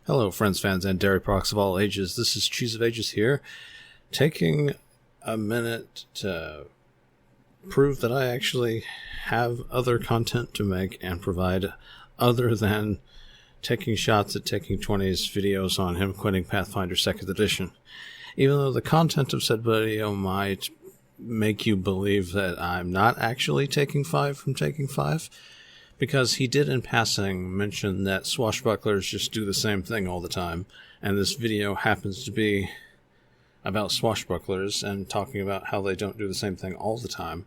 Hello, friends, fans, and dairy products of all ages. This is Cheese of Ages here, taking a minute to prove that I actually have other content to make and provide other than taking shots at Taking 20's videos on him quitting Pathfinder 2nd Edition. Even though the content of said video might make you believe that I'm not actually taking 5 from Taking 5, because he did in passing mention that swashbucklers just do the same thing all the time, and this video happens to be about swashbucklers and talking about how they don't do the same thing all the time.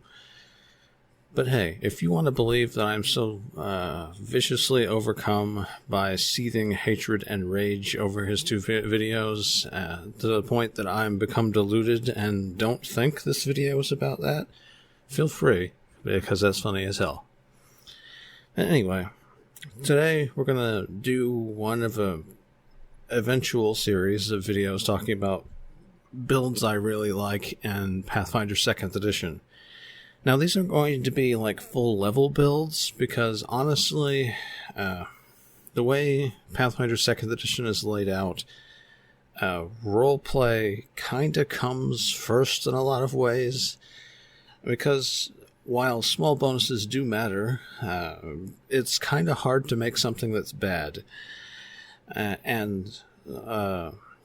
But hey, if you want to believe that I'm so viciously overcome by seething hatred and rage over his two videos to the point that I'm become deluded and don't think this video is about that, feel free, because that's funny as hell. Anyway, today we're going to do one of a eventual series of videos talking about builds I really like in Pathfinder 2nd Edition. Now, these are going to be like full level builds because honestly, the way Pathfinder 2nd Edition is laid out, roleplay kind of comes first in a lot of ways, because while small bonuses do matter, it's kind of hard to make something that's bad. And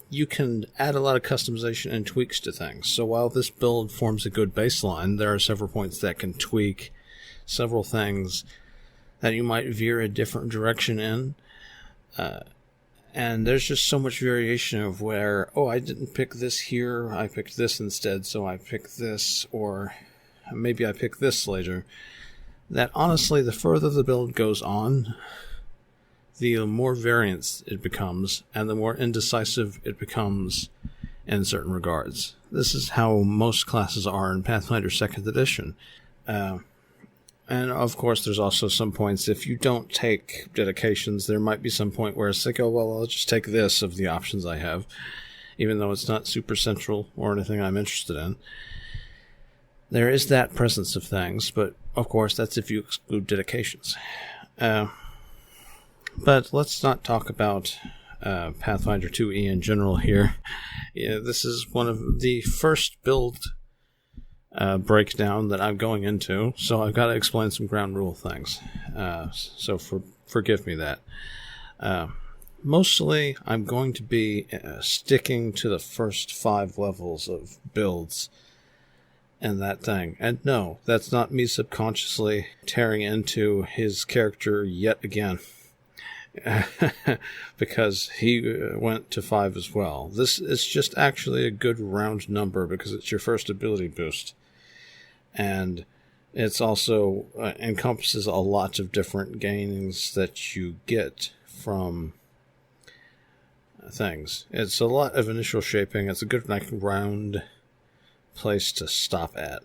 you can add a lot of customization and tweaks to things. So while this build forms a good baseline, there are several points that can tweak several things that you might veer a different direction in. And there's just so much variation of where, oh, I didn't pick this here, I picked this instead, so I picked this, or maybe I pick this later, that honestly, the further the build goes on, the more variance it becomes, and the more indecisive it becomes in certain regards. This is how most classes are in Pathfinder 2nd Edition. And of course, there's also some points, if you don't take dedications, there might be some point where it's like, oh, well, I'll just take this of the options I have, even though it's not super central or anything I'm interested in. There is that presence of things, but of course that's if you exclude dedications. But let's not talk about Pathfinder 2e in general here. Yeah, this is one of the first build breakdown that I'm going into, so I've got to explain some ground rule things. So forgive me that. Mostly I'm going to be sticking to the first 5 levels of builds and that thing. And no, that's not me subconsciously tearing into his character yet again. Because he went to 5 as well. This is just actually a good round number because it's your first ability boost. And it's also encompasses a lot of different gains that you get from things. It's a lot of initial shaping. It's a good round place to stop at,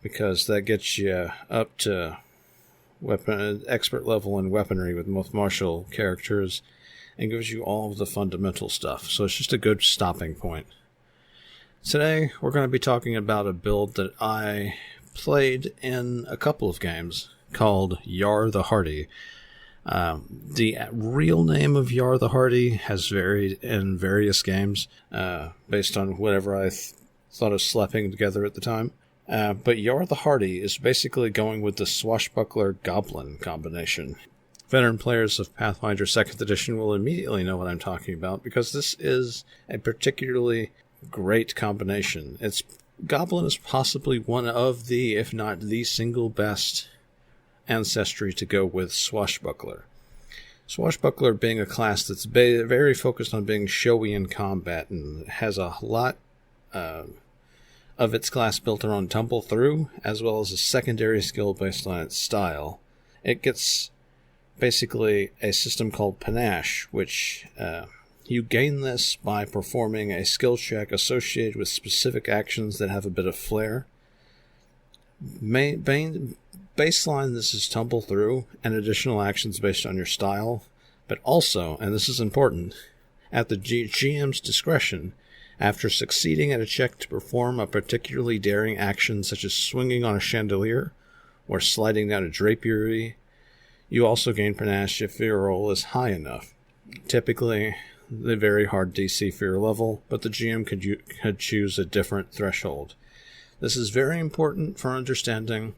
because that gets you up to expert level in weaponry with most martial characters and gives you all of the fundamental stuff. So it's just a good stopping point. Today we're going to be talking about a build that I played in a couple of games called Yarr the Hearty. The real name of Yarr the Hearty has varied in various games based on whatever I thought of slapping together at the time. But Yarr the Hearty is basically going with the swashbuckler goblin combination. Veteran players of Pathfinder 2nd Edition will immediately know what I'm talking about because this is a particularly great combination. Goblin is possibly one of the, if not the single best ancestry to go with swashbuckler. Swashbuckler being a class that's very focused on being showy in combat and has a lot of its class built around tumble through, as well as a secondary skill based on its style. It gets basically a system called panache, which you gain this by performing a skill check associated with specific actions that have a bit of flair. Baseline, this is tumble through and additional actions based on your style, but also, and this is important, at the GM's discretion, after succeeding at a check to perform a particularly daring action such as swinging on a chandelier or sliding down a drapery, you also gain panache if your roll is high enough. Typically, the very hard DC for your level, but the GM could choose a different threshold. This is very important for understanding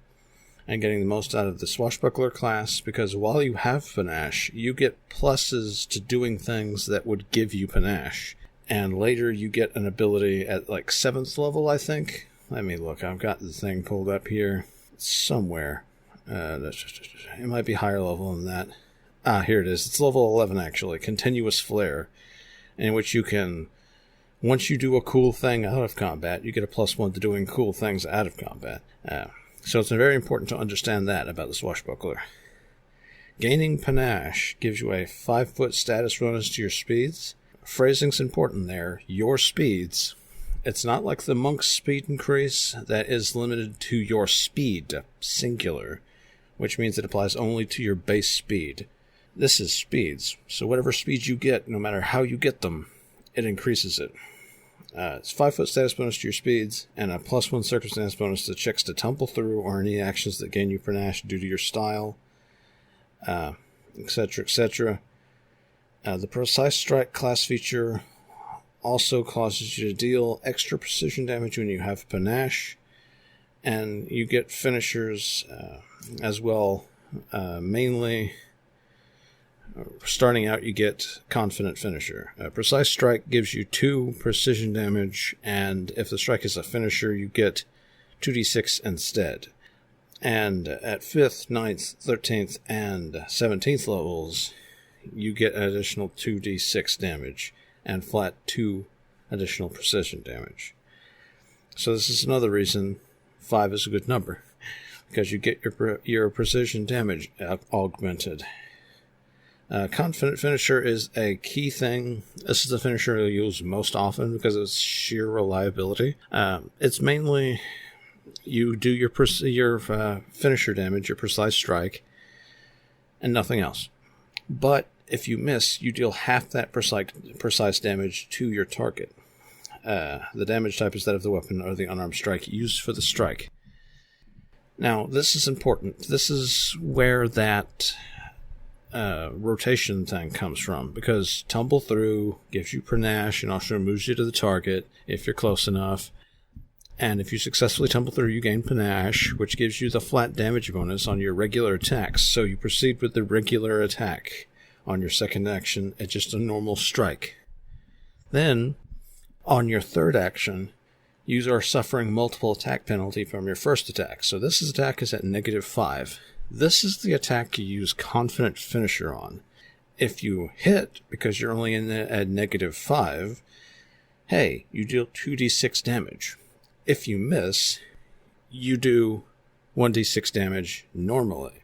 and getting the most out of the swashbuckler class, because while you have panache, you get pluses to doing things that would give you panache. And later you get an ability at like 7th level, I think. Let me look. I've got the thing pulled up here somewhere. It might be higher level than that. Ah, here it is. It's level 11, actually. Continuous Flare, in which you can, once you do a cool thing out of combat, you get a +1 to doing cool things out of combat. So it's very important to understand that about the swashbuckler. Gaining panache gives you a 5-foot status bonus to your speeds. Phrasing's important there. Your speeds. It's not like the monk's speed increase that is limited to your speed, singular, which means it applies only to your base speed. This is speeds, so whatever speeds you get, no matter how you get them, it increases it. It's 5-foot status bonus to your speeds, and a +1 circumstance bonus to checks to tumble through or any actions that gain you panache due to your style, etc., etc. The Precise Strike class feature also causes you to deal extra precision damage when you have panache, and you get finishers as well. Mainly, starting out, you get Confident Finisher. Precise Strike gives you 2 precision damage, and if the strike is a finisher, you get 2d6 instead. And at 5th, 9th, 13th, and 17th levels, you get an additional 2d6 damage, and flat 2 additional precision damage. So this is another reason 5 is a good number, because you get your precision damage augmented. Confident Finisher is a key thing. This is the finisher I use most often because of its sheer reliability. It's mainly you do your finisher damage, your Precise Strike, and nothing else. But if you miss, you deal half that precise damage to your target. The damage type is that of the weapon or the unarmed strike used for the strike. Now, this is important. This is where that rotation thing comes from, because tumble through gives you panache and also moves you to the target if you're close enough. And if you successfully tumble through, you gain panache, which gives you the flat damage bonus on your regular attacks. So you proceed with the regular attack on your second action at just a normal strike. Then, on your third action, you are suffering multiple attack penalty from your first attack. So this attack is at -5. This is the attack you use Confident Finisher on. If you hit, because you're only in at -5, hey, you deal 2d6 damage. If you miss, you do 1d6 damage normally.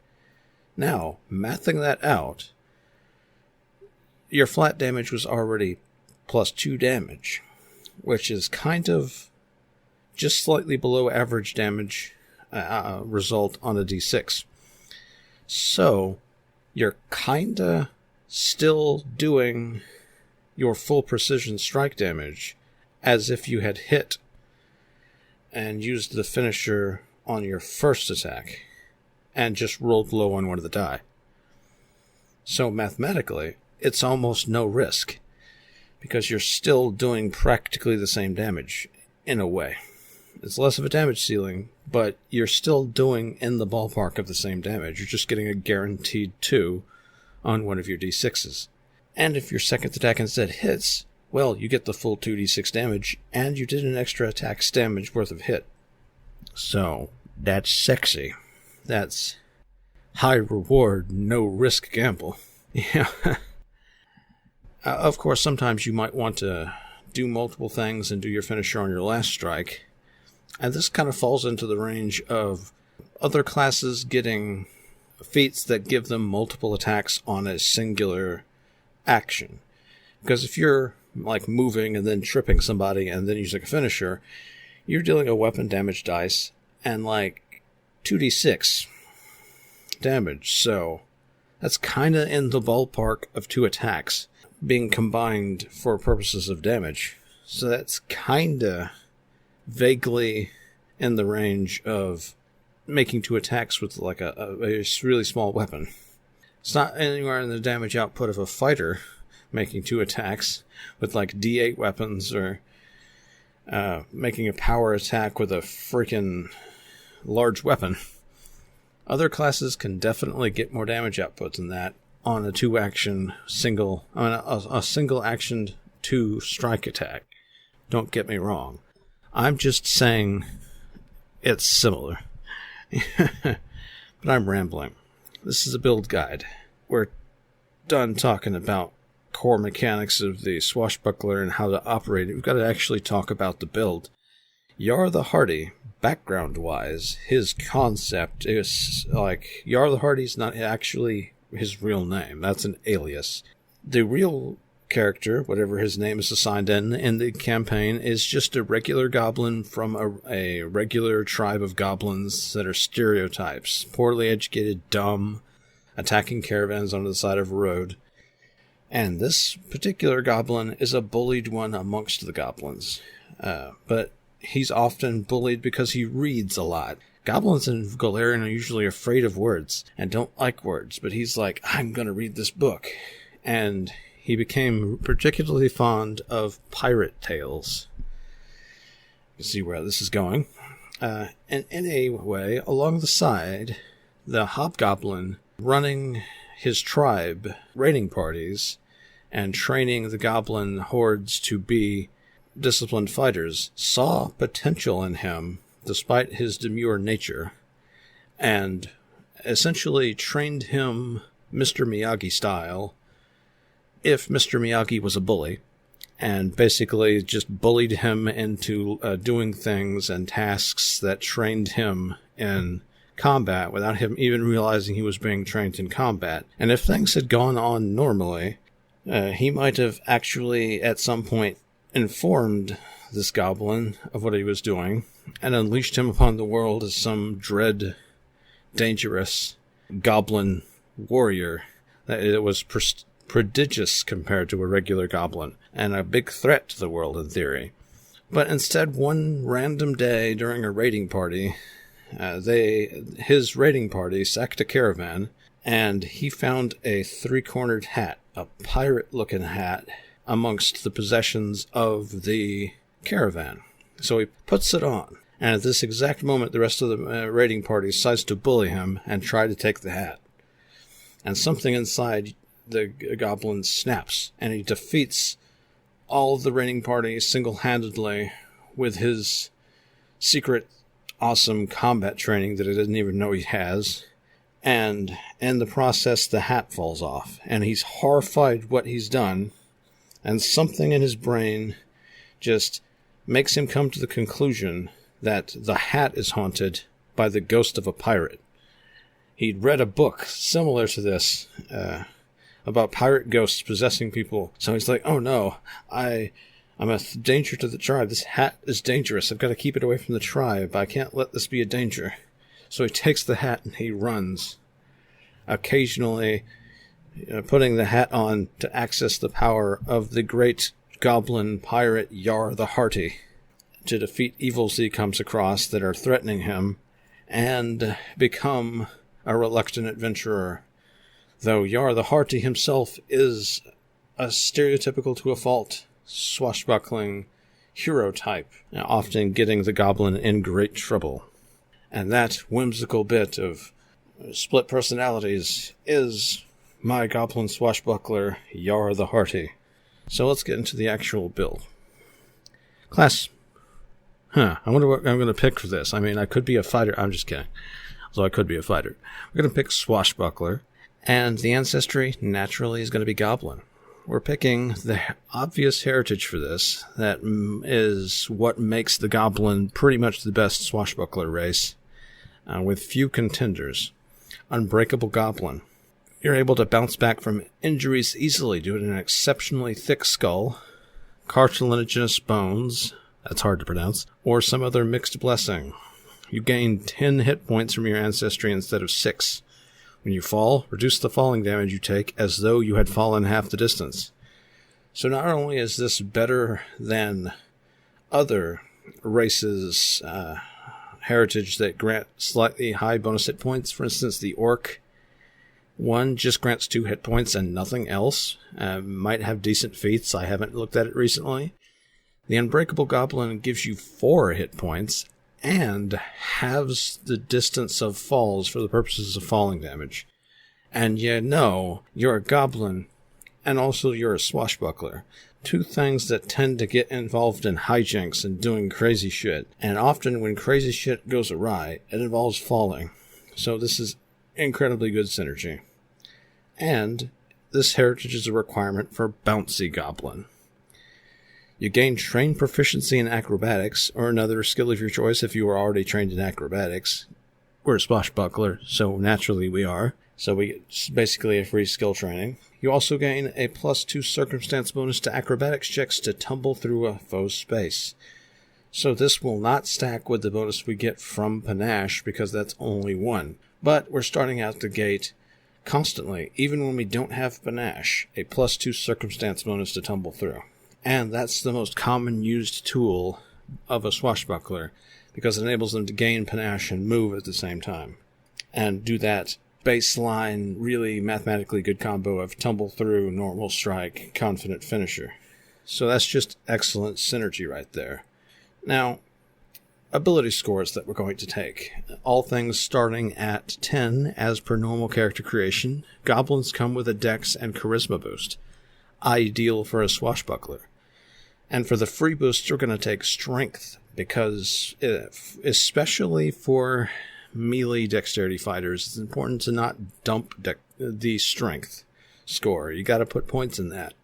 Now, mathing that out, your flat damage was already +2 damage, which is kind of just slightly below average damage result on a d6. So, you're kinda still doing your full precision strike damage as if you had hit and used the finisher on your first attack and just rolled low on one of the die. So mathematically, it's almost no risk, because you're still doing practically the same damage in a way. It's less of a damage ceiling, but you're still doing in the ballpark of the same damage. You're just getting a guaranteed 2 on one of your d6s. And if your second attack instead hits, well, you get the full 2d6 damage, and you did an extra attack's damage worth of hit. So, that's sexy. That's high reward, no risk gamble. Yeah. Of course, sometimes you might want to do multiple things and do your finisher on your last strike. And this kind of falls into the range of other classes getting feats that give them multiple attacks on a singular action. Because if you're like moving and then tripping somebody and then using a finisher, you're dealing a weapon damage dice and like 2d6 damage. So that's kind of in the ballpark of 2 attacks being combined for purposes of damage. So that's kind of vaguely in the range of making 2 attacks with like a really small weapon. It's not anywhere in the damage output of a fighter, making 2 attacks with like D8 weapons, or making a power attack with a freaking large weapon. Other classes can definitely get more damage output than that on a single actioned 2 strike attack. Don't get me wrong. I'm just saying it's similar. But I'm rambling. This is a build guide. We're done talking about core mechanics of the swashbuckler and how to operate it. We've got to actually talk about the build. Yarr the Hearty, background-wise, his concept is like, Yarr the Hearty's not actually his real name. That's an alias. The real character, whatever his name is assigned in the campaign, is just a regular goblin from a regular tribe of goblins that are stereotypes. Poorly educated, dumb, attacking caravans on the side of a road. And this particular goblin is a bullied one amongst the goblins. But he's often bullied because he reads a lot. Goblins in Golarion are usually afraid of words and don't like words, but he's like, I'm going to read this book. And he became particularly fond of pirate tales. You see where this is going. And in a way, along the side, the hobgoblin running his tribe raiding parties and training the goblin hordes to be disciplined fighters saw potential in him despite his demure nature, and essentially trained him Mr. Miyagi style, if Mr. Miyagi was a bully, and basically just bullied him into doing things and tasks that trained him in combat without him even realizing he was being trained in combat. And if things had gone on normally, he might have actually at some point informed this goblin of what he was doing and unleashed him upon the world as some dread, dangerous goblin warrior that it was prodigious compared to a regular goblin and a big threat to the world in theory. But instead, one random day during a raiding party, his raiding party sacked a caravan, and he found a 3-cornered hat, a pirate-looking hat, amongst the possessions of the caravan. So he puts it on, and at this exact moment, the rest of the raiding party decides to bully him and try to take the hat. And something inside the goblin snaps, and he defeats all of the raiding party single-handedly with his secret awesome combat training that he doesn't even know he has. And in the process, the hat falls off, and he's horrified what he's done, and something in his brain just makes him come to the conclusion that the hat is haunted by the ghost of a pirate. He'd read a book similar to this, about pirate ghosts possessing people, so he's like, oh no, I'm a danger to the tribe. This hat is dangerous. I've got to keep it away from the tribe. I can't let this be a danger. So he takes the hat and he runs, occasionally putting the hat on to access the power of the great goblin pirate Yarr the Hearty, to defeat evils he comes across that are threatening him, and become a reluctant adventurer. Though Yarr the Hearty himself is a stereotypical to a fault swashbuckling hero type, often getting the goblin in great trouble. And that whimsical bit of split personalities is my goblin swashbuckler, Yarr the Hearty. So let's get into the actual build. Class. I wonder what I'm going to pick for this. I mean, I could be a fighter. I'm just kidding. So I could be a fighter. We're going to pick swashbuckler. And the ancestry, naturally, is going to be goblin. We're picking the obvious heritage for this. That is what makes the goblin pretty much the best swashbuckler race, with few contenders. Unbreakable goblin. You're able to bounce back from injuries easily due to an exceptionally thick skull, cartilaginous bones, that's hard to pronounce, or some other mixed blessing. You gain 10 hit points from your ancestry instead of 6. When you fall, reduce the falling damage you take as though you had fallen half the distance. So not only is this better than other races' heritage that grant slightly high bonus hit points, for instance, the orc One just grants 2 hit points and nothing else. Might have decent feats. I haven't looked at it recently. The Unbreakable Goblin gives you 4 hit points and halves the distance of falls for the purposes of falling damage. And you're a goblin, and also you're a swashbuckler. 2 things that tend to get involved in hijinks and doing crazy shit. And often when crazy shit goes awry, it involves falling. So this is incredibly good synergy. And this heritage is a requirement for Bouncy Goblin. You gain trained proficiency in acrobatics, or another skill of your choice if you are already trained in acrobatics. We're a swashbuckler, so naturally we are. So it's basically a free skill training. You also gain a +2 circumstance bonus to acrobatics checks to tumble through a foe's space. So this will not stack with the bonus we get from panache, because that's only 1. But we're starting out the gate constantly, even when we don't have panache, a +2 circumstance bonus to tumble through. And that's the most common used tool of a swashbuckler, because it enables them to gain panache and move at the same time. And do that baseline, really mathematically good combo of tumble through, normal strike, confident finisher. So that's just excellent synergy right there. Now, ability scores that we're going to take. All things starting at 10 as per normal character creation. Goblins come with a dex and charisma boost. Ideal for a swashbuckler. And for the free boosts, we're going to take strength, because especially for melee dexterity fighters, it's important to not dump the strength score. You got to put points in that,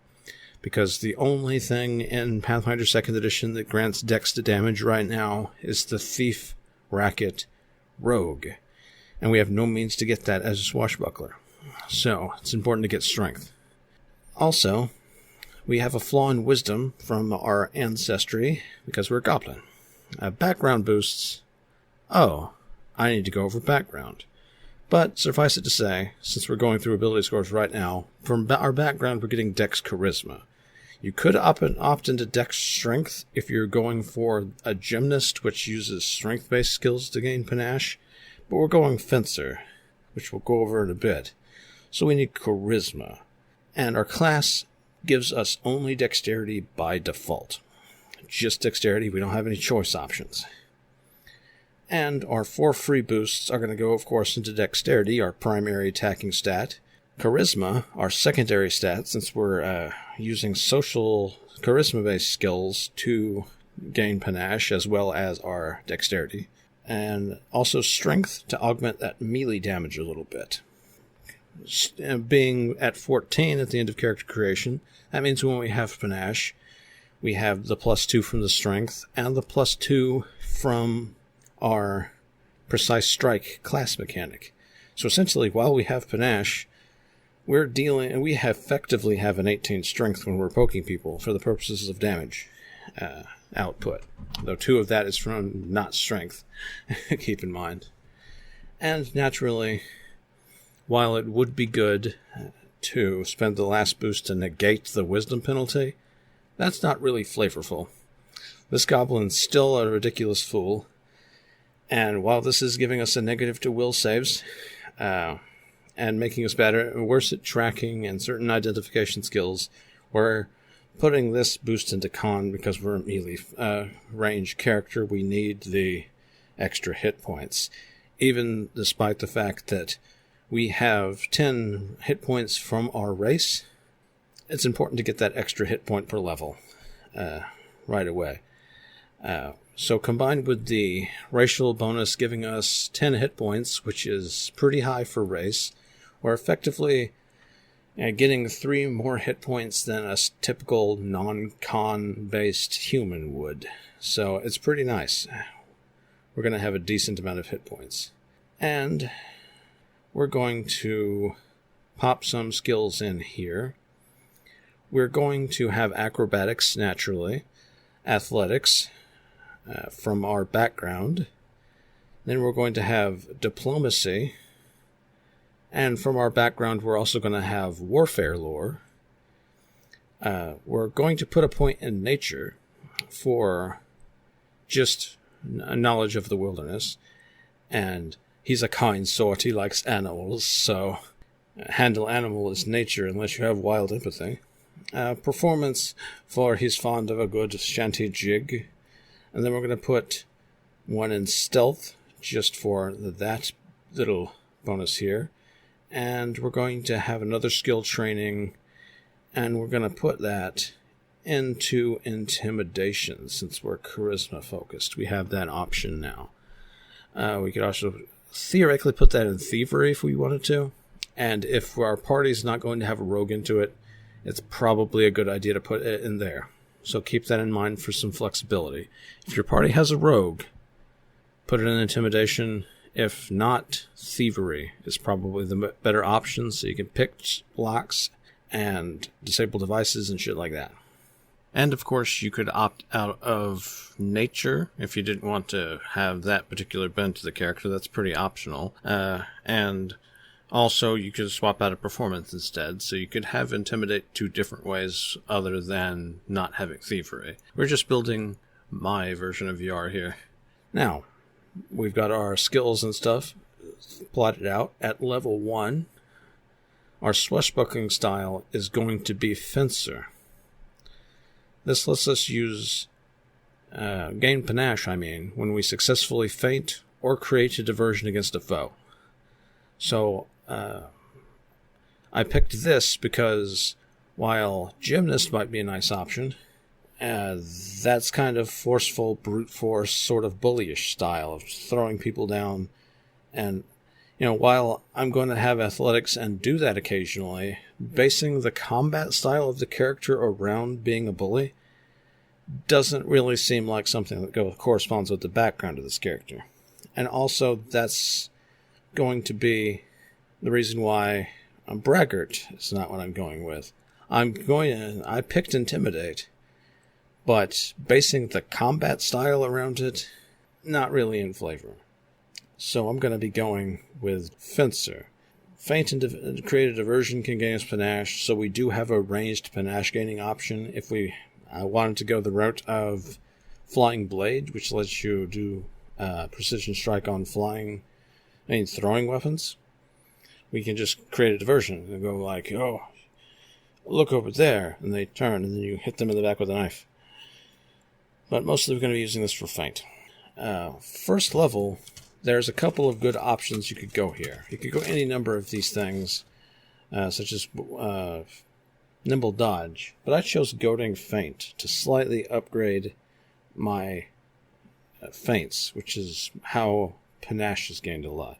because the only thing in Pathfinder 2nd Edition that grants dex to damage right now is the Thief, Racket, Rogue, and we have no means to get that as a swashbuckler, so it's important to get strength. Also, we have a flaw in wisdom from our ancestry, because we're a goblin. Background boosts. Oh, I need to go over background. But suffice it to say, since we're going through ability scores right now, from our background we're getting Dex Charisma. You could opt into Dex Strength if you're going for a gymnast, which uses strength-based skills to gain panache, but we're going Fencer, which we'll go over in a bit. So we need Charisma. And our class gives us only Dexterity by default. Just Dexterity, we don't have any choice options. And our 4 free boosts are going to go, of course, into Dexterity, our primary attacking stat. Charisma, our secondary stat, since we're using social charisma-based skills to gain panache, as well as our Dexterity. And also Strength to augment that melee damage a little bit. Being at 14 at the end of character creation, that means when we have panache, we have the +2 from the Strength, and the +2 from our Precise Strike class mechanic. So essentially, while we have panache, we effectively have an 18 strength when we're poking people for the purposes of damage output. Though 2 of that is from not strength, keep in mind. And naturally, while it would be good to spend the last boost to negate the wisdom penalty, that's not really flavorful. This goblin's still a ridiculous fool. And while this is giving us a negative to will saves, and making us worse at tracking and certain identification skills, we're putting this boost into con because we're a melee range character. We need the extra hit points, even despite the fact that we have 10 hit points from our race. It's important to get that extra hit point per level right away. So combined with the racial bonus giving us 10 hit points, which is pretty high for race, we're effectively getting 3 more hit points than a typical non-con based human would. So it's pretty nice. We're going to have a decent amount of hit points. And we're going to pop some skills in here. We're going to have acrobatics naturally, athletics from our background. Then we're going to have diplomacy. And from our background, we're also going to have warfare lore. We're going to put a point in nature for just knowledge of the wilderness. And he's a kind sort. He likes animals, so handle animal is nature unless you have wild empathy. Performance for he's fond of a good shanty jig. And then we're going to put one in stealth just for that little bonus here. And we're going to have another skill training, and we're going to put that into intimidation since we're charisma focused. We have that option now. We could also theoretically put that in thievery if we wanted to. And if our party's not going to have a rogue into it, it's probably a good idea to put it in there. So keep that in mind for some flexibility. If your party has a rogue, put it in intimidation. If not, thievery is probably the better option, so you can pick blocks and disable devices and shit like that. And of course, you could opt out of nature if you didn't want to have that particular bent to the character. That's pretty optional. And also, you could swap out a performance instead, so you could have intimidate two different ways other than not having thievery. We're just building my version of Yarr here. Now, we've got our skills and stuff plotted out. At level 1, our swashbuckling style is going to be Fencer. This lets us gain panache, when we successfully feint or create a diversion against a foe. So, I picked this because while gymnast might be a nice option, that's kind of forceful, brute force, sort of bullyish style of throwing people down. And, while I'm going to have athletics and do that occasionally, basing the combat style of the character around being a bully doesn't really seem like something that corresponds with the background of this character. And also, that's going to be the reason why a braggart is not what I'm going with. I picked Intimidate, but basing the combat style around it, not really in flavor. So I'm going to be going with Fencer. Feint and create a diversion can gain us panache, so we do have a ranged panache gaining option if we wanted to go the route of Flying Blade, which lets you do precision strike on throwing weapons. We can just create a diversion and go like, oh, look over there, and they turn, and then you hit them in the back with a knife. But mostly we're going to be using this for feint. First level, there's a couple of good options you could go here. You could go any number of these things, such as Nimble Dodge, but I chose Goading Feint to slightly upgrade my feints, which is how panache is gained a lot.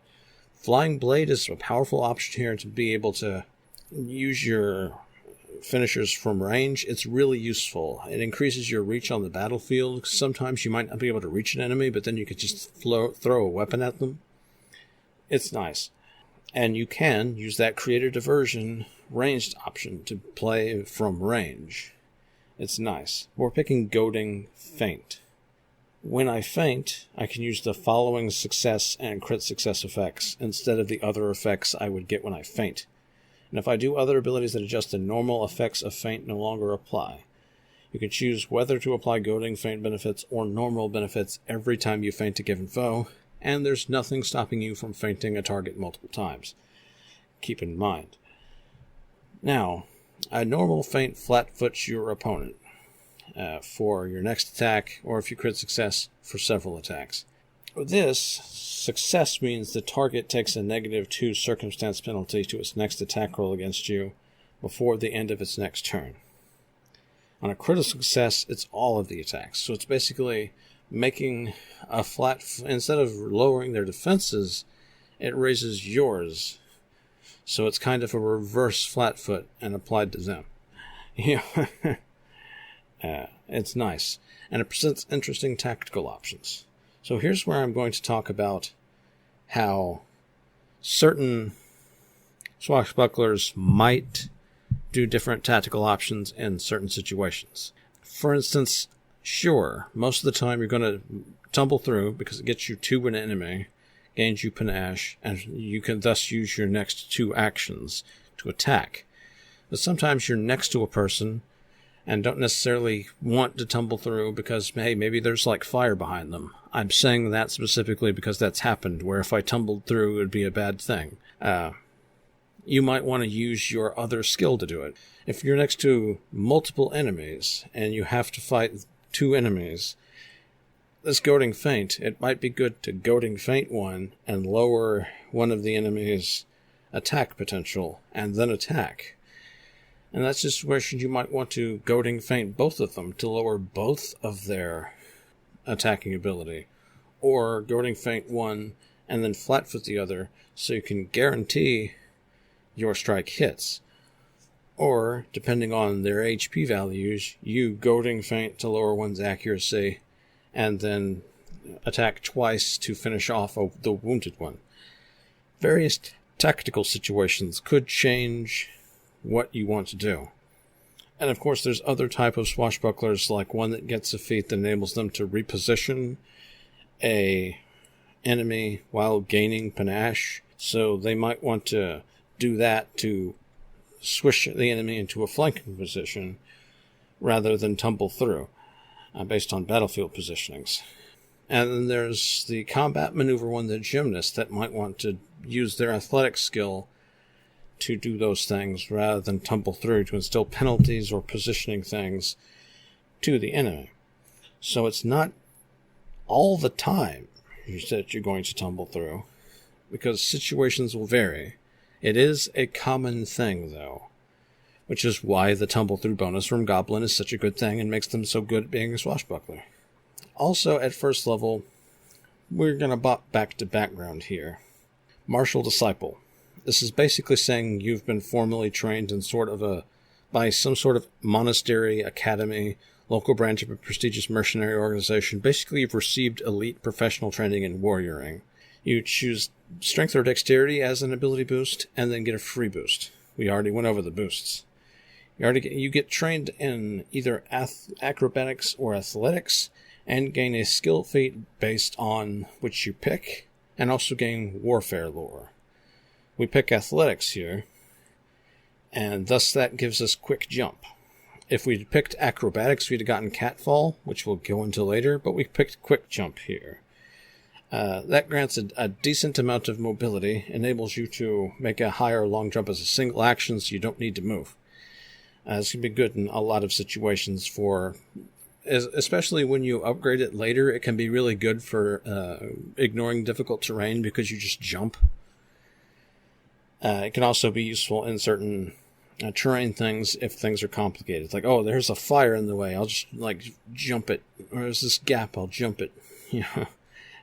Flying Blade is a powerful option here to be able to use your finishers from range. It's really useful. It increases your reach on the battlefield. Sometimes you might not be able to reach an enemy, but then you could just throw a weapon at them. It's nice. And you can use that Creator Diversion ranged option to play from range. It's nice. We're picking Goading Feint. When I feint, I can use the following success and crit success effects instead of the other effects I would get when I feint. And if I do other abilities that adjust the normal effects of feint no longer apply. You can choose whether to apply Goading Feint benefits or normal benefits every time you feint a given foe, and there's nothing stopping you from feinting a target multiple times. Keep in mind. Now, a normal feint flat-foots your opponent for your next attack, or if you crit success, for several attacks. This, success means the target takes a -2 circumstance penalty to its next attack roll against you before the end of its next turn. On a critical success, it's all of the attacks. So it's basically making a instead of lowering their defenses, it raises yours. So it's kind of a reverse flatfoot and applied to them. It's nice. And it presents interesting tactical options. So here's where I'm going to talk about how certain swashbucklers might do different tactical options in certain situations. For instance, sure, most of the time you're going to tumble through because it gets you to an enemy, gains you panache, and you can thus use your next 2 actions to attack. But sometimes you're next to a person and don't necessarily want to tumble through because, hey, maybe there's like fire behind them. I'm saying that specifically because that's happened, where if I tumbled through, it would be a bad thing. you might want to use your other skill to do it. If you're next to multiple enemies and you have to fight 2 enemies, this Goading Feint, it might be good to Goading Feint one and lower one of the enemy's attack potential and then attack. And that's a situation you might want to Goading Feint both of them to lower both of their attacking ability. Or Goading Feint one and then Flatfoot the other so you can guarantee your strike hits. Or, depending on their HP values, you Goading Feint to lower one's accuracy and then attack twice to finish off the wounded one. Various tactical situations could change what you want to do. And of course there's other type of swashbucklers, like one that gets a feat that enables them to reposition a enemy while gaining panache. So they might want to do that to swish the enemy into a flanking position rather than tumble through, based on battlefield positionings. And then there's the combat maneuver one, the gymnast, that might want to use their athletic skill to do those things rather than tumble through to instill penalties or positioning things to the enemy. So it's not all the time that you're going to tumble through, because situations will vary. It is a common thing, though, which is why the tumble through bonus from Goblin is such a good thing and makes them so good at being a swashbuckler. Also, at first level, we're going to bop back to background here. Martial Disciple. This is basically saying you've been formally trained in by some sort of monastery, academy, local branch of a prestigious mercenary organization. Basically, you've received elite professional training in warrioring. You choose strength or dexterity as an ability boost, and then get a free boost. We already went over the boosts. You get trained in either acrobatics or athletics, and gain a skill feat based on which you pick, and also gain warfare lore. We pick athletics here, and thus that gives us quick jump. If we'd picked acrobatics, we'd have gotten catfall, which we'll go into later, but we picked quick jump here. That grants a decent amount of mobility, enables you to make a high or long jump as a single action, so you don't need to move. This can be good in a lot of situations especially when you upgrade it later. It can be really good for ignoring difficult terrain because you just jump. It can also be useful in certain terrain things if things are complicated. Like, oh, there's a fire in the way, I'll just, jump it. Or there's this gap, I'll jump it.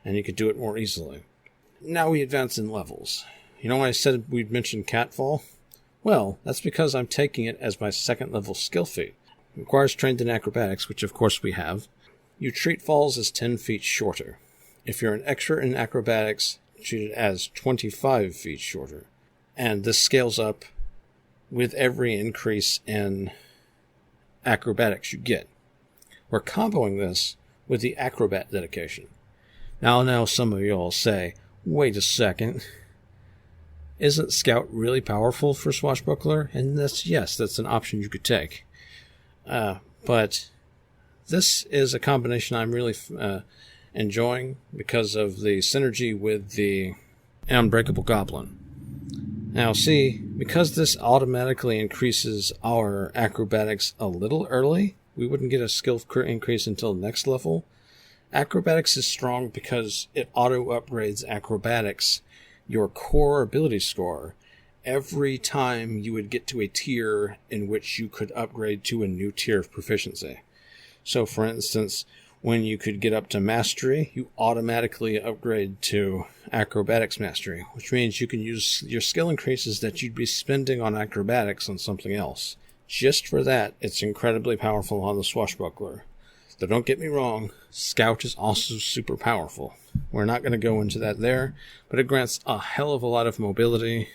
And you could do it more easily. Now we advance in levels. You know when I said we'd mention catfall? Well, that's because I'm taking it as my second level skill feat. It requires trained in acrobatics, which of course we have. You treat falls as 10 feet shorter. If you're an expert in acrobatics, treat it as 25 feet shorter. And this scales up with every increase in acrobatics you get. We're comboing this with the Acrobat dedication. Now some of you will say, wait a second, isn't Scout really powerful for Swashbuckler? And that's an option you could take. But this is a combination I'm really enjoying because of the synergy with the Unbreakable Goblin. Now see, because this automatically increases our acrobatics a little early, we wouldn't get a skill increase until next level. Acrobatics is strong because it auto-upgrades acrobatics, your core ability score, every time you would get to a tier in which you could upgrade to a new tier of proficiency. So for instance, when you could get up to mastery, you automatically upgrade to acrobatics mastery, which means you can use your skill increases that you'd be spending on acrobatics on something else. Just for that, it's incredibly powerful on the Swashbuckler. Though don't get me wrong, Scout is also super powerful. We're not going to go into that there, but it grants a hell of a lot of mobility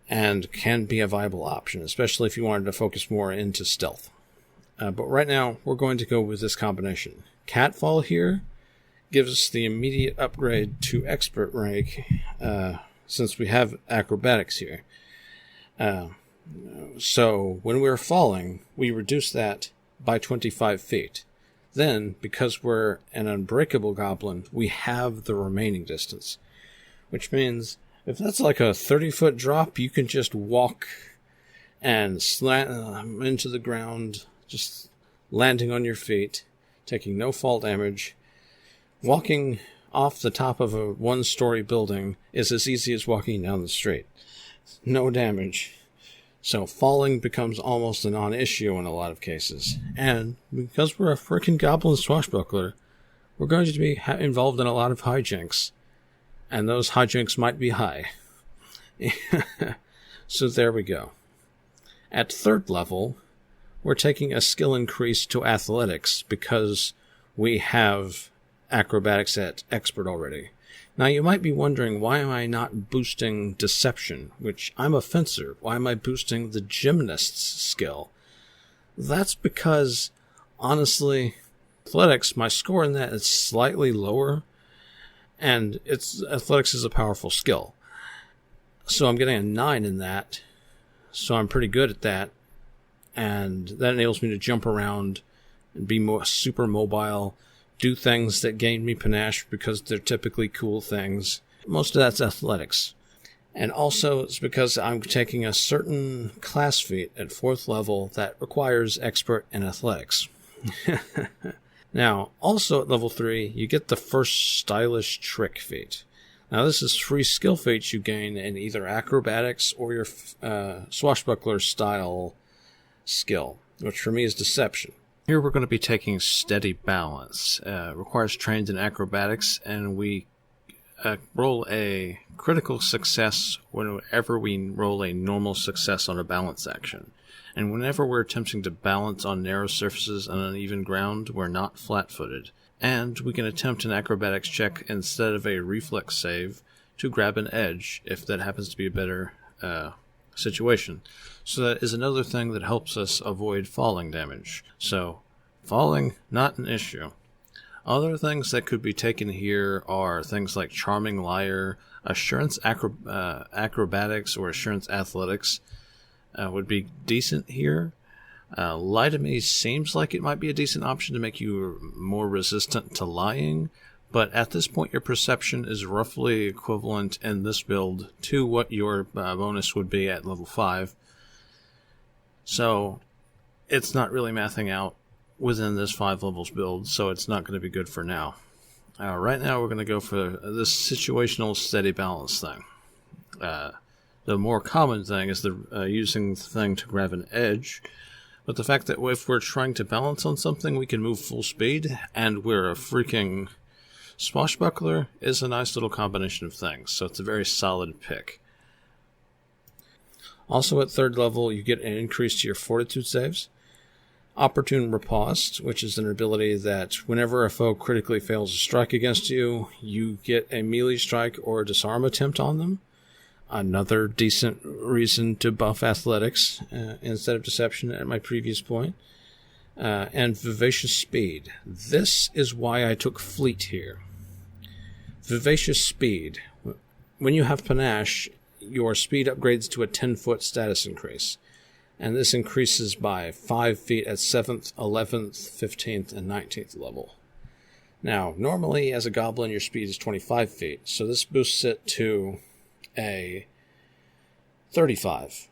and can be a viable option, especially if you wanted to focus more into stealth. But right now, we're going to go with this combination. Catfall here gives us the immediate upgrade to expert rank, since we have acrobatics here. So when we're falling, we reduce that by 25 feet. Then, because we're an Unbreakable Goblin, we have the remaining distance, which means If that's like a 30-foot drop, you can just walk and slant into the ground, just landing on your feet, taking no fall damage. Walking off the top of a one-story building is as easy as walking down the street. No damage. So falling becomes almost a non-issue in a lot of cases. And because we're a frickin' goblin swashbuckler, we're going to be involved in a lot of hijinks. And those hijinks might be high. So there we go. At 3rd level, we're taking a skill increase to athletics because we have acrobatics at expert already. Now you might be wondering, why am I not boosting deception, which I'm a fencer? Why am I boosting the gymnast's skill? That's because, honestly, athletics, my score in that is slightly lower, and athletics is a powerful skill. So I'm getting a 9 in that, so I'm pretty good at that, and that enables me to jump around and be more super mobile, do things that gain me panache because they're typically cool things. Most of that's athletics. And also it's because I'm taking a certain class feat at 4th level that requires expert in athletics. Now, also at level 3, you get the first stylish trick feat. Now this is 3 skill feats you gain in either acrobatics or your swashbuckler style skill, which for me is deception. Here we're going to be taking steady balance. Requires trained in acrobatics, and we roll a critical success whenever we roll a normal success on a balance action. And whenever we're attempting to balance on narrow surfaces and uneven ground, we're not flat-footed. And we can attempt an acrobatics check instead of a reflex save to grab an edge, if that happens to be a better situation. So that is another thing that helps us avoid falling damage. So, falling, not an issue. Other things that could be taken here are things like Charming Liar, Assurance Acrobatics, or Assurance Athletics would be decent here. Lie to Me seems like it might be a decent option to make you more resistant to lying, but at this point your perception is roughly equivalent in this build to what your bonus would be at level 5. So it's not really mathing out within this 5 levels build, so it's not going to be good for now. Right now we're going to go for this situational steady balance thing. The more common thing is using the thing to grab an edge, but the fact that if we're trying to balance on something, we can move full speed, and we're a freaking swashbuckler, is a nice little combination of things, so it's a very solid pick. Also at 3rd level, you get an increase to your fortitude saves. Opportune Riposte, which is an ability that whenever a foe critically fails a strike against you, you get a melee strike or a disarm attempt on them. Another decent reason to buff athletics instead of deception at my previous point. And Vivacious Speed. This is why I took Fleet here. Vivacious Speed. When you have panache, your speed upgrades to a 10-foot status increase. And this increases by 5 feet at 7th, 11th, 15th, and 19th level. Now, normally as a goblin your speed is 25 feet, so this boosts it to a 35.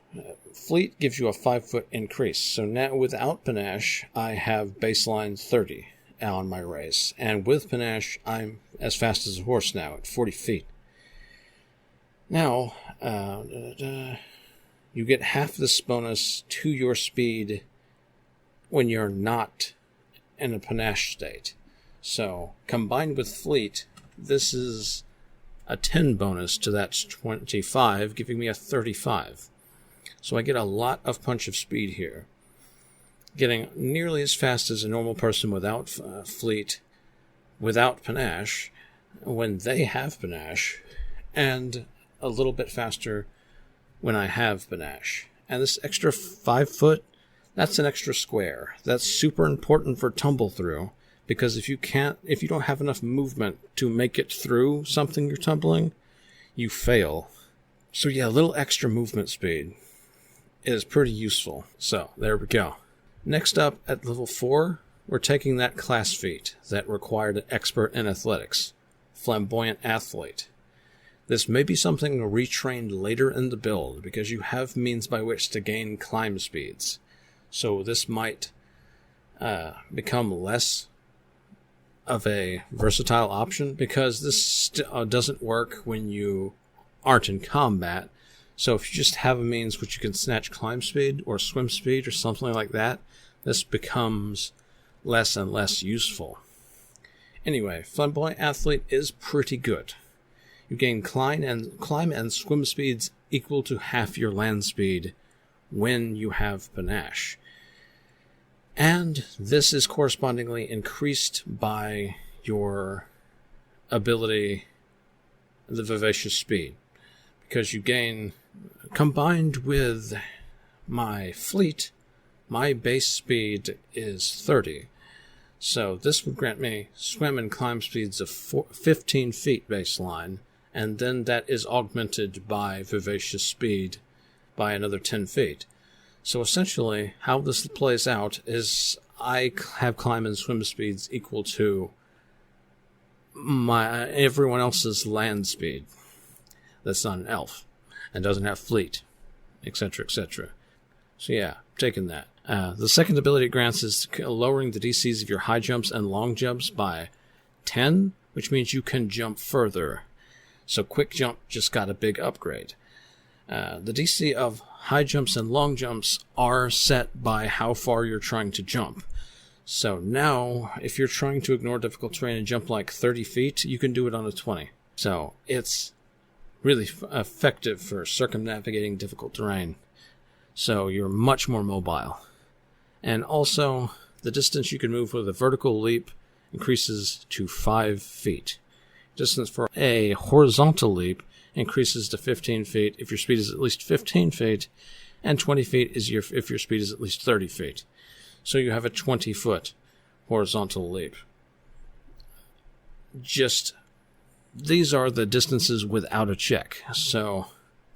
Fleet gives you a 5-foot increase, so now without panache I have baseline 30 on my race, and with panache I'm as fast as a horse now at 40 feet. Now, you get half this bonus to your speed when you're not in a panache state. So, combined with Fleet, this is a 10 bonus to that 25, giving me a 35. So I get a lot of punch of speed here. Getting nearly as fast as a normal person without Fleet, without panache, when they have panache, and a little bit faster when I have panache. And this extra 5 foot, that's an extra square. That's super important for tumble through, because if you don't have enough movement to make it through something you're tumbling, you fail. So yeah, a little extra movement speed is pretty useful. So there we go. Next up at level 4, we're taking that class feat that required an expert in athletics, Flamboyant Athlete. This may be something retrained later in the build, because you have means by which to gain climb speeds. So this might become less of a versatile option, because this doesn't work when you aren't in combat. So if you just have a means which you can snatch climb speed or swim speed or something like that, this becomes less and less useful. Anyway, Flamboyant Athlete is pretty good. You gain climb and swim speeds equal to half your land speed when you have Panache. And this is correspondingly increased by your ability, the Vivacious Speed, because you gain, combined with my fleet, my base speed is 30. So this would grant me swim and climb speeds of 15 feet baseline, and then that is augmented by Vivacious Speed by another 10 feet. So essentially, how this plays out is I have climb and swim speeds equal to everyone else's land speed that's not an elf and doesn't have fleet, etc., etc. So yeah, taking that. The second ability it grants is lowering the DCs of your high jumps and long jumps by 10, which means you can jump further. So quick jump just got a big upgrade. The DC of high jumps and long jumps are set by how far you're trying to jump. So now, if you're trying to ignore difficult terrain and jump like 30 feet, you can do it on a 20. So it's really effective for circumnavigating difficult terrain. So you're much more mobile. And also, the distance you can move with a vertical leap increases to 5 feet. Distance for a horizontal leap increases to 15 feet if your speed is at least 15 feet, and 20 feet is if your speed is at least 30 feet. So you have a 20-foot horizontal leap. These are the distances without a check. So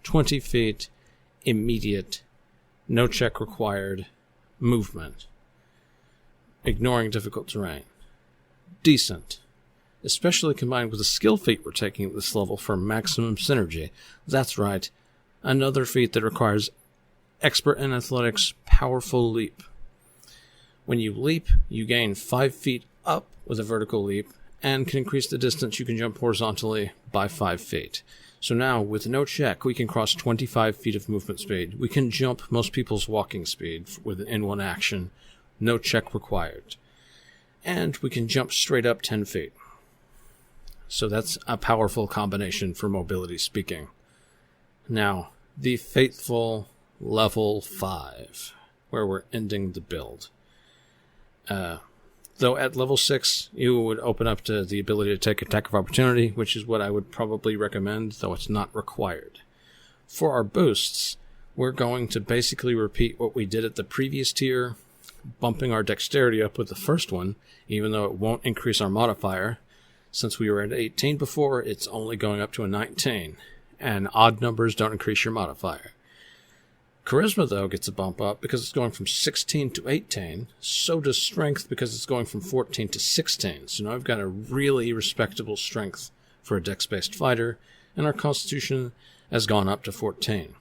20 feet, immediate, no check required, movement. Ignoring difficult terrain. Decent. Especially combined with the skill feat we're taking at this level for maximum synergy. That's right, another feat that requires expert in athletics, powerful leap. When you leap, you gain 5 feet up with a vertical leap, and can increase the distance you can jump horizontally by 5 feet. So now, with no check, we can cross 25 feet of movement speed. We can jump most people's walking speed in one action, no check required. And we can jump straight up 10 feet. So that's a powerful combination for mobility speaking. Now, the fateful level 5, where we're ending the build. Though at level 6, you would open up to the ability to take attack of opportunity, which is what I would probably recommend, though it's not required. For our boosts, we're going to basically repeat what we did at the previous tier, bumping our dexterity up with the first one, even though it won't increase our modifier. Since we were at 18 before, it's only going up to a 19, and odd numbers don't increase your modifier. Charisma, though, gets a bump up because it's going from 16 to 18. So does Strength because it's going from 14 to 16. So now I've got a really respectable Strength for a dex-based fighter, and our Constitution has gone up to 14.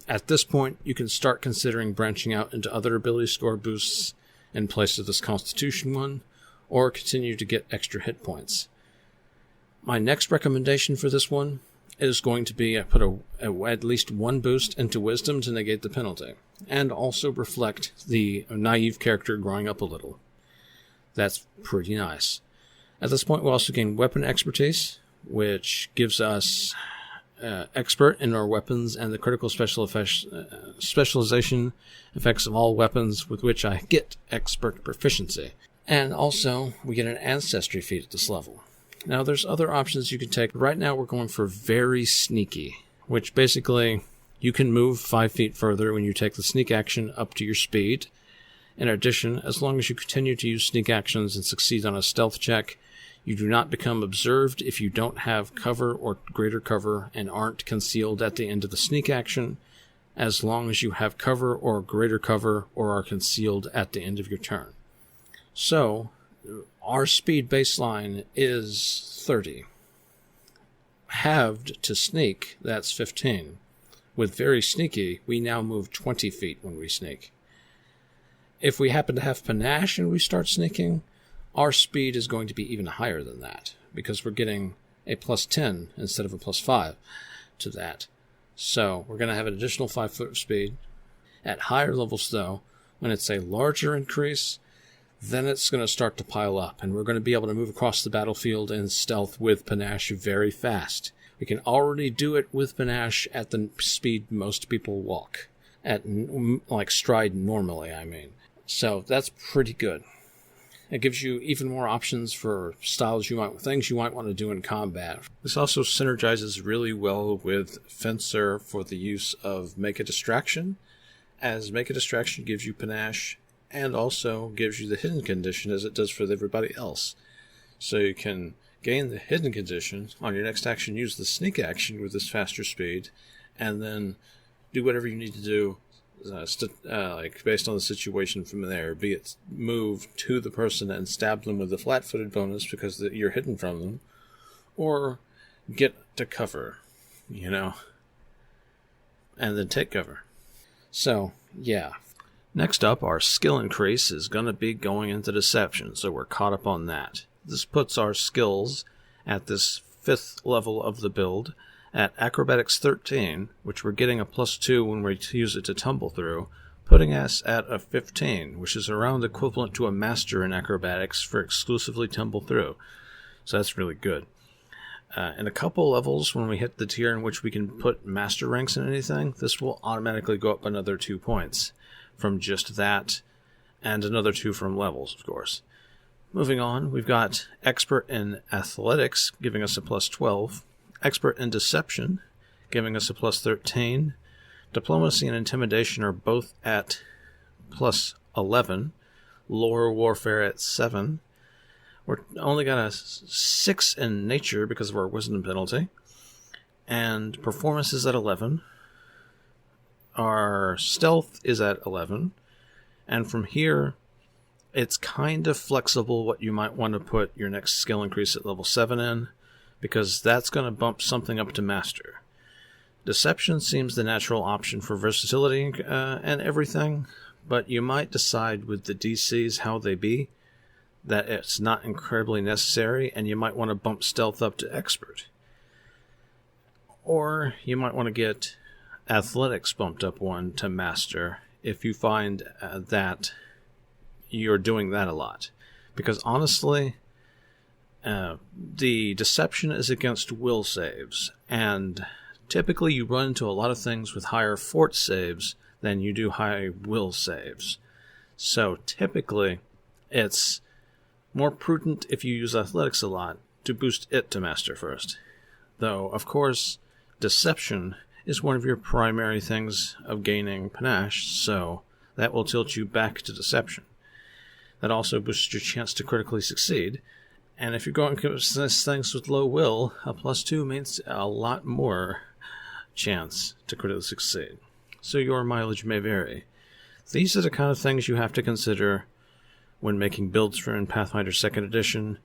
At this point, you can start considering branching out into other ability score boosts in place of this Constitution one, or continue to get extra hit points. My next recommendation for this one is going to be put at least one boost into Wisdom to negate the penalty, and also reflect the naive character growing up a little. That's pretty nice. At this point, we'll also gain Weapon Expertise, which gives us expert in our weapons and the critical specialization effects of all weapons with which I get expert proficiency. And also, we get an ancestry feat at this level. Now, there's other options you can take. Right now, we're going for Very Sneaky, which basically, you can move 5 feet further when you take the sneak action up to your speed. In addition, as long as you continue to use sneak actions and succeed on a stealth check, you do not become observed if you don't have cover or greater cover and aren't concealed at the end of the sneak action, as long as you have cover or greater cover or are concealed at the end of your turn. So, our speed baseline is 30. halved to sneak, that's 15. With very sneaky, we now move 20 feet when we sneak. If we happen to have panache and we start sneaking, our speed is going to be even higher than that, because we're getting a plus 10 instead of a plus 5 to that. So we're going to have an additional 5 foot of speed. At higher levels, though, when it's a larger increase, then it's going to start to pile up, and we're going to be able to move across the battlefield in stealth with panache very fast. We can already do it with panache at the speed most people walk, at like stride normally, I mean. So that's pretty good. It gives you even more options for things you might want to do in combat. This also synergizes really well with Fencer for the use of Make a Distraction, as Make a Distraction gives you panache and also gives you the hidden condition as it does for everybody else. So you can gain the hidden condition on your next action, use the sneak action with this faster speed, and then do whatever you need to do, like based on the situation from there, be it move to the person and stab them with the flat-footed bonus because you're hidden from them, or get to cover, and then take cover. So, yeah. Next up, our skill increase is going to be going into deception, so we're caught up on that. This puts our skills at this 5th level of the build at Acrobatics 13, which we're getting a +2 when we use it to tumble through, putting us at a 15, which is around equivalent to a master in acrobatics for exclusively tumble through. So that's really good. In a couple levels, when we hit the tier in which we can put master ranks in anything, this will automatically go up another 2 points from just that, and another 2 from levels, of course. Moving on, we've got Expert in Athletics, giving us a +12, Expert in Deception, giving us a +13, Diplomacy and Intimidation are both at +11, Lore Warfare at 7, we're only got a 6 in Nature because of our Wisdom penalty, and Performance is at 11, our Stealth is at 11, and from here, it's kind of flexible what you might want to put your next skill increase at level 7 in, because that's going to bump something up to Master. Deception seems the natural option for versatility and everything, but you might decide with the DCs how they be, that it's not incredibly necessary, and you might want to bump Stealth up to Expert. Or you might want to get Athletics bumped up 1 to Master if you find that you're doing that a lot. Because honestly, the Deception is against will saves, and typically you run into a lot of things with higher fort saves than you do high will saves. So typically, it's more prudent if you use Athletics a lot to boost it to Master first. Though, of course, Deception is one of your primary things of gaining panache, so that will tilt you back to Deception. That also boosts your chance to critically succeed, and if you're going to things with low will, a +2 means a lot more chance to critically succeed. So your mileage may vary. These are the kind of things you have to consider when making builds for in Pathfinder 2nd Edition.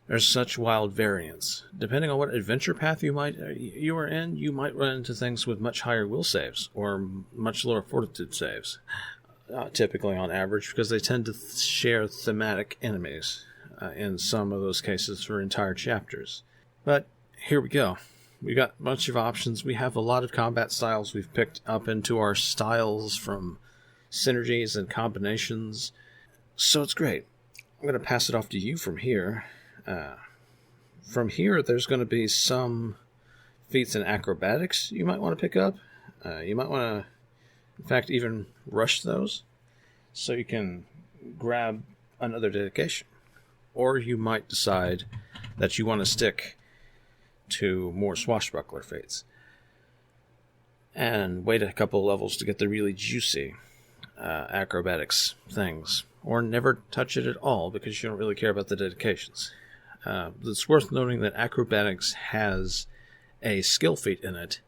There's such wild variance. Depending on what adventure path you are in, you might run into things with much higher will saves, or much lower fortitude saves. Typically on average, because they tend to share thematic enemies in some of those cases for entire chapters. But here we go. We got a bunch of options. We have a lot of combat styles we've picked up into our styles from synergies and combinations. So it's great. I'm going to pass it off to you from here. From here, there's going to be some feats in acrobatics you might want to pick up. You might want to, in fact, even rush those so you can grab another dedication. Or you might decide that you want to stick to more swashbuckler feats and wait a couple levels to get the really juicy acrobatics things, or never touch it at all because you don't really care about the dedications. It's worth noting that acrobatics has a skill feat in it,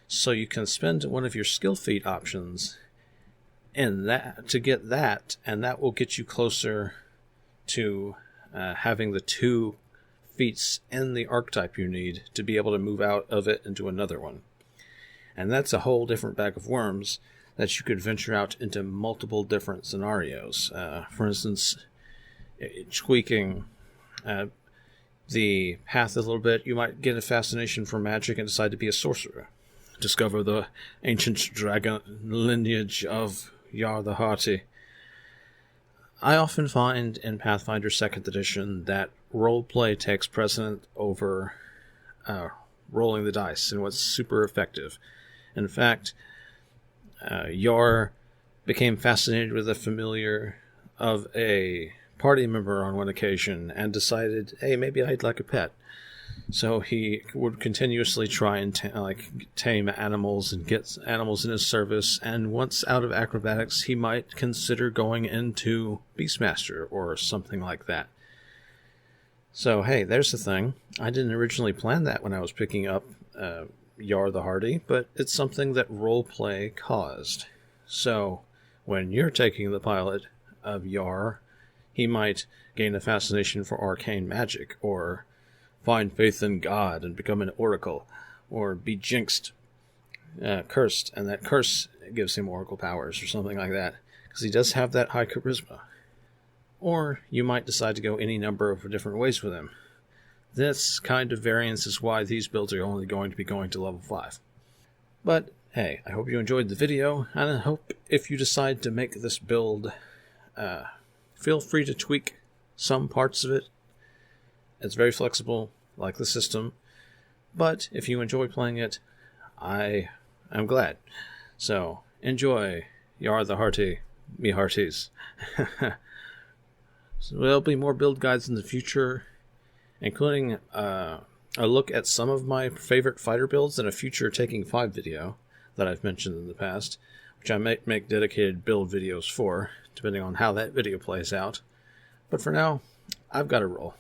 so you can spend one of your skill feat options in that to get that, and that will get you closer to having the 2 feats in the archetype you need to be able to move out of it into another one. And that's a whole different bag of worms that you could venture out into multiple different scenarios. For instance, tweaking the path a little bit, you might get a fascination for magic and decide to be a sorcerer. Discover the ancient dragon lineage of Yarr the Hearty. I often find in Pathfinder 2nd Edition that roleplay takes precedent over rolling the dice, and what's super effective. In fact, Yarr became fascinated with a familiar of a party member on one occasion and decided, hey, maybe I'd like a pet. So he would continuously try and tame animals and get animals in his service, and once out of acrobatics, he might consider going into Beastmaster or something like that. So, hey, there's the thing. I didn't originally plan that when I was picking up Yarr the Hearty, but it's something that roleplay caused. So, when you're taking the pilot of Yarr, he might gain a fascination for arcane magic, or find faith in God and become an oracle, or be jinxed, cursed, and that curse gives him oracle powers or something like that, because he does have that high charisma. Or you might decide to go any number of different ways with him. This kind of variance is why these builds are only going to be going to level 5. But hey, I hope you enjoyed the video, and I hope if you decide to make this build, feel free to tweak some parts of it. It's very flexible, like the system, but if you enjoy playing it, I am glad. So, enjoy Yarr the Hearty, me hearties. So there'll be more build guides in the future, including a look at some of my favorite fighter builds in a future Taking 5 video that I've mentioned in the past, which I might make dedicated build videos for, depending on how that video plays out. But for now, I've got to roll.